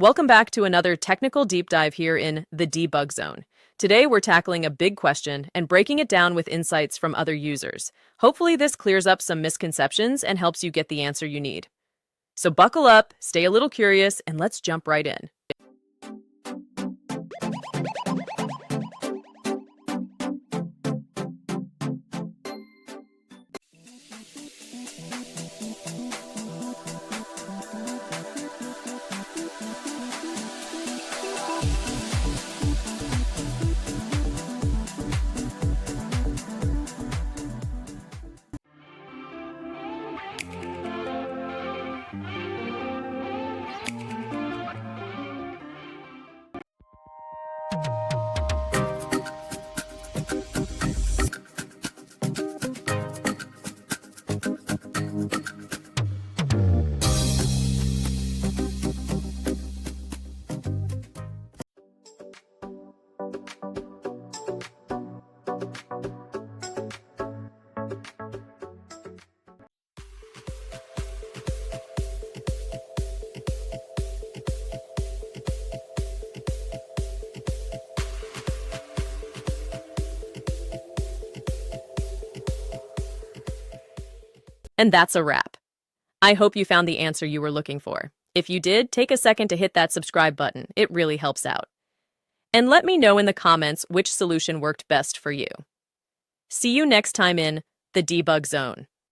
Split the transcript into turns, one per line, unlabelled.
Welcome back to another technical deep dive here in the debug zone. Today, we're tackling a big question and breaking it down with insights from other users. Hopefully, this clears up some misconceptions and helps you get the answer you need. So buckle up, stay a little curious, and let's jump right in. And that's a wrap. I hope you found the answer you were looking for. If you did, take a second to hit that subscribe button. It really helps out. And let me know in the comments which solution worked best for you. See you next time in the debug zone.